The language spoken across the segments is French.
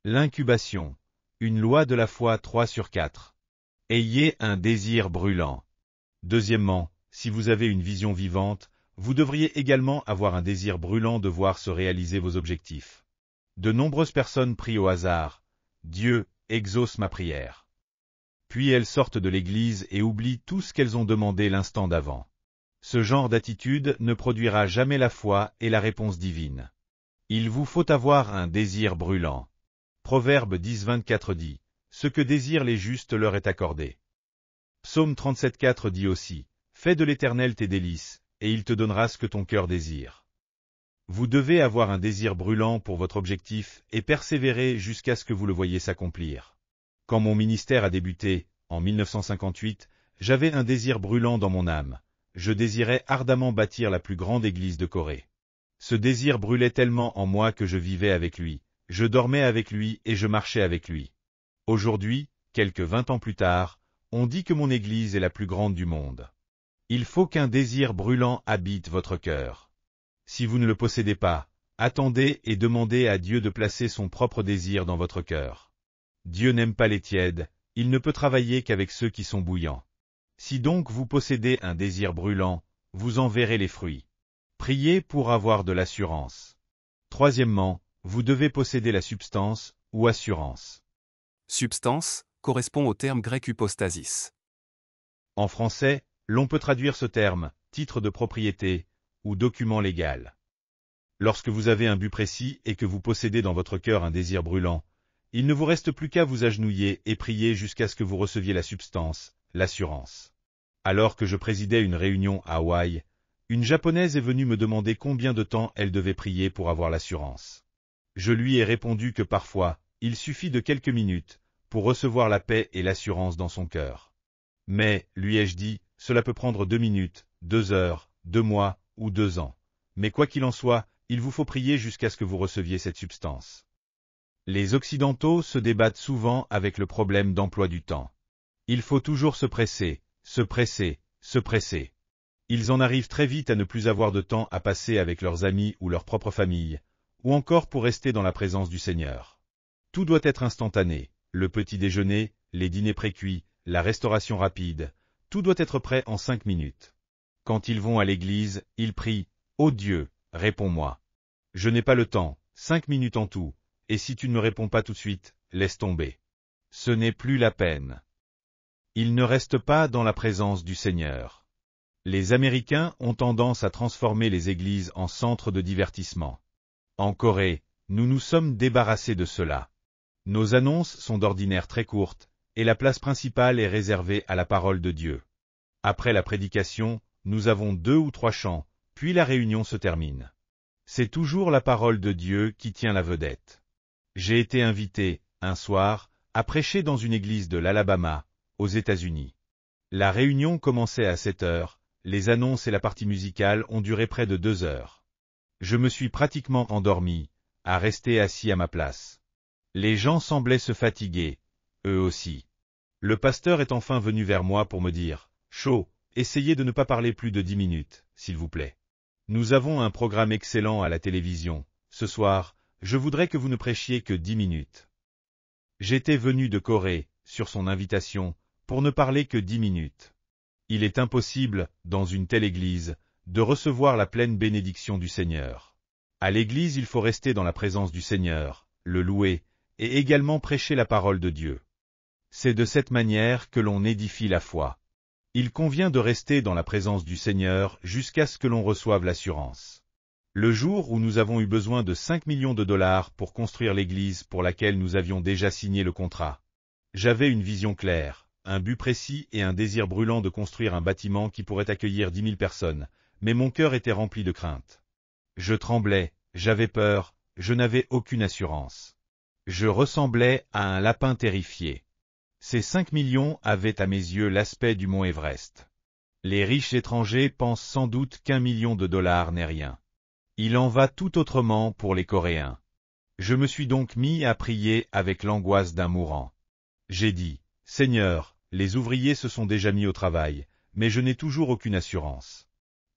L'incubation. Une loi de la foi 3/4. Ayez un désir brûlant. Deuxièmement, si vous avez une vision vivante, vous devriez également avoir un désir brûlant de voir se réaliser vos objectifs. De nombreuses personnes prient au hasard. Dieu exauce ma prière. Puis elles sortent de l'église et oublient tout ce qu'elles ont demandé l'instant d'avant. Ce genre d'attitude ne produira jamais la foi et la réponse divine. Il vous faut avoir un désir brûlant. Proverbe 10:24 dit, « Ce que désirent les justes leur est accordé. » Psaume 37:4 dit aussi, « Fais de l'Éternel tes délices, et il te donnera ce que ton cœur désire. » Vous devez avoir un désir brûlant pour votre objectif et persévérer jusqu'à ce que vous le voyiez s'accomplir. Quand mon ministère a débuté, en 1958, j'avais un désir brûlant dans mon âme. Je désirais ardemment bâtir la plus grande église de Corée. Ce désir brûlait tellement en moi que je vivais avec lui, je dormais avec lui et je marchais avec lui. Aujourd'hui, quelques 20 ans plus tard, on dit que mon église est la plus grande du monde. Il faut qu'un désir brûlant habite votre cœur. Si vous ne le possédez pas, attendez et demandez à Dieu de placer son propre désir dans votre cœur. Dieu n'aime pas les tièdes, il ne peut travailler qu'avec ceux qui sont bouillants. Si donc vous possédez un désir brûlant, vous en verrez les fruits. Priez pour avoir de l'assurance. Troisièmement, vous devez posséder la substance ou assurance. Substance correspond au terme grec hypostasis. En français, l'on peut traduire ce terme, titre de propriété, ou document légal. Lorsque vous avez un but précis et que vous possédez dans votre cœur un désir brûlant, il ne vous reste plus qu'à vous agenouiller et prier jusqu'à ce que vous receviez la substance, l'assurance. Alors que je présidais une réunion à Hawaï, une Japonaise est venue me demander combien de temps elle devait prier pour avoir l'assurance. Je lui ai répondu que parfois, il suffit de quelques minutes pour recevoir la paix et l'assurance dans son cœur. Mais, lui ai-je dit, cela peut prendre 2 minutes, 2 heures, 2 mois ou 2 ans. Mais quoi qu'il en soit, il vous faut prier jusqu'à ce que vous receviez cette substance. Les Occidentaux se débattent souvent avec le problème d'emploi du temps. Il faut toujours se presser, se presser, se presser. Ils en arrivent très vite à ne plus avoir de temps à passer avec leurs amis ou leur propre famille, ou encore pour rester dans la présence du Seigneur. Tout doit être instantané, le petit déjeuner, les dîners précuits, la restauration rapide, tout doit être prêt en 5 minutes. Quand ils vont à l'église, ils prient, « Ô Dieu, réponds-moi. Je n'ai pas le temps, 5 minutes en tout, et si tu ne me réponds pas tout de suite, laisse tomber. » Ce n'est plus la peine. Ils ne restent pas dans la présence du Seigneur. Les Américains ont tendance à transformer les églises en centres de divertissement. En Corée, nous nous sommes débarrassés de cela. Nos annonces sont d'ordinaire très courtes, et la place principale est réservée à la parole de Dieu. Après la prédication, nous avons 2 ou 3 chants, puis la réunion se termine. C'est toujours la parole de Dieu qui tient la vedette. J'ai été invité, un soir, à prêcher dans une église de l'Alabama, aux États-Unis. La réunion commençait à 7 heures, les annonces et la partie musicale ont duré près de 2 heures. Je me suis pratiquement endormi, à rester assis à ma place. Les gens semblaient se fatiguer, eux aussi. Le pasteur est enfin venu vers moi pour me dire, « Chaud, essayez de ne pas parler plus de 10 minutes, s'il vous plaît. Nous avons un programme excellent à la télévision. Ce soir, je voudrais que vous ne prêchiez que 10 minutes. » J'étais venu de Corée, sur son invitation, pour ne parler que 10 minutes. Il est impossible, dans une telle église, de recevoir la pleine bénédiction du Seigneur. À l'église, il faut rester dans la présence du Seigneur, le louer, et également prêcher la parole de Dieu. C'est de cette manière que l'on édifie la foi. Il convient de rester dans la présence du Seigneur jusqu'à ce que l'on reçoive l'assurance. Le jour où nous avons eu besoin de 5 millions de dollars pour construire l'église pour laquelle nous avions déjà signé le contrat, j'avais une vision claire, un but précis et un désir brûlant de construire un bâtiment qui pourrait accueillir 10 000 personnes, mais mon cœur était rempli de crainte. Je tremblais, j'avais peur, je n'avais aucune assurance. Je ressemblais à un lapin terrifié. Ces 5 millions avaient à mes yeux l'aspect du mont Everest. Les riches étrangers pensent sans doute qu'1 million de dollars n'est rien. Il en va tout autrement pour les Coréens. Je me suis donc mis à prier avec l'angoisse d'un mourant. J'ai dit, « Seigneur, les ouvriers se sont déjà mis au travail, mais je n'ai toujours aucune assurance.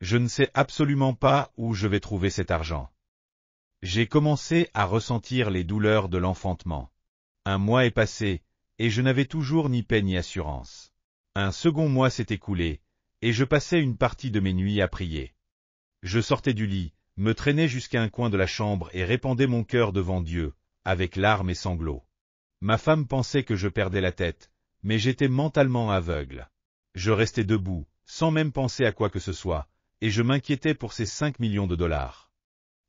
Je ne sais absolument pas où je vais trouver cet argent. » J'ai commencé à ressentir les douleurs de l'enfantement. Un mois est passé, et je n'avais toujours ni paie ni assurance. Un second mois s'est écoulé, et je passais une partie de mes nuits à prier. Je sortais du lit, me traînais jusqu'à un coin de la chambre et répandais mon cœur devant Dieu, avec larmes et sanglots. Ma femme pensait que je perdais la tête, mais j'étais mentalement aveugle. Je restais debout, sans même penser à quoi que ce soit, et je m'inquiétais pour ces 5 millions de dollars.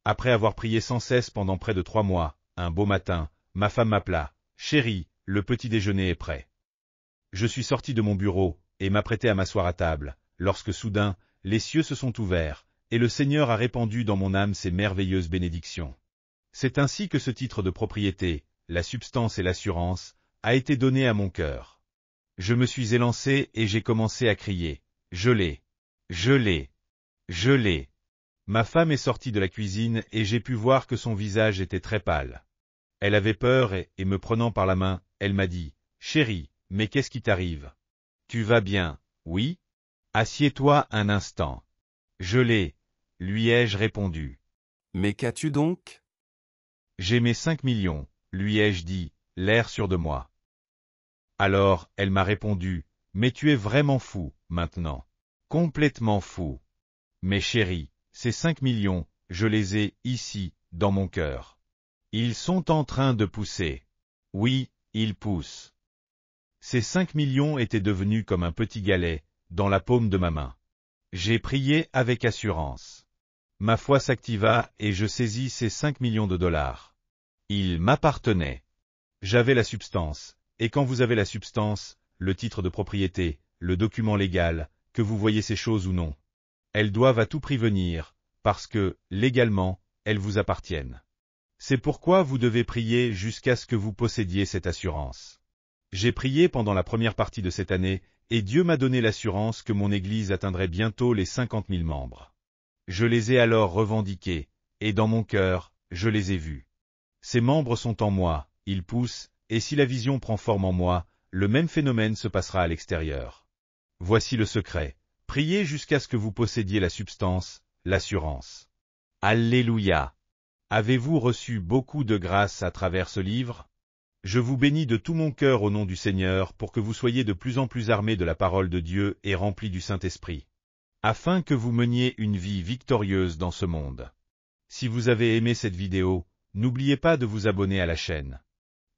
Après avoir prié sans cesse pendant près de 3 mois, un beau matin, ma femme m'appela. « Chérie, le petit déjeuner est prêt. » Je suis sorti de mon bureau, et m'apprêtais à m'asseoir à table, lorsque soudain, les cieux se sont ouverts, et le Seigneur a répandu dans mon âme ses merveilleuses bénédictions. C'est ainsi que ce titre de propriété, la substance et l'assurance, a été donné à mon cœur. Je me suis élancé et j'ai commencé à crier. Je l'ai. Je l'ai. Je l'ai. Ma femme est sortie de la cuisine et j'ai pu voir que son visage était très pâle. Elle avait peur et me prenant par la main, elle m'a dit, « Chérie, mais qu'est-ce qui t'arrive? Tu vas bien, oui? Assieds-toi un instant. » Je l'ai, lui ai-je répondu. Mais qu'as-tu donc? J'ai mes 5 millions, lui ai-je dit, l'air sûr de moi. Alors, elle m'a répondu, « Mais tu es vraiment fou, maintenant. Complètement fou. » Mais chérie, ces 5 millions, je les ai, ici, dans mon cœur. Ils sont en train de pousser. Oui, ils poussent. Ces 5 millions étaient devenus comme un petit galet, dans la paume de ma main. J'ai prié avec assurance. Ma foi s'activa et je saisis ces 5 millions de dollars. Ils m'appartenaient. J'avais la substance, et quand vous avez la substance, le titre de propriété, le document légal, que vous voyez ces choses ou non, elles doivent à tout prix venir, parce que, légalement, elles vous appartiennent. C'est pourquoi vous devez prier jusqu'à ce que vous possédiez cette assurance. J'ai prié pendant la première partie de cette année, et Dieu m'a donné l'assurance que mon Église atteindrait bientôt les 50 000 membres. Je les ai alors revendiqués, et dans mon cœur, je les ai vus. Ces membres sont en moi, ils poussent, et si la vision prend forme en moi, le même phénomène se passera à l'extérieur. Voici le secret. Priez jusqu'à ce que vous possédiez la substance, l'assurance. Alléluia! Avez-vous reçu beaucoup de grâce à travers ce livre? Je vous bénis de tout mon cœur au nom du Seigneur pour que vous soyez de plus en plus armés de la parole de Dieu et remplis du Saint-Esprit, afin que vous meniez une vie victorieuse dans ce monde. Si vous avez aimé cette vidéo, n'oubliez pas de vous abonner à la chaîne,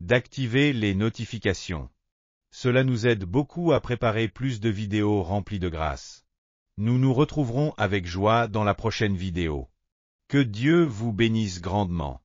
d'activer les notifications. Cela nous aide beaucoup à préparer plus de vidéos remplies de grâce. Nous nous retrouverons avec joie dans la prochaine vidéo. Que Dieu vous bénisse grandement.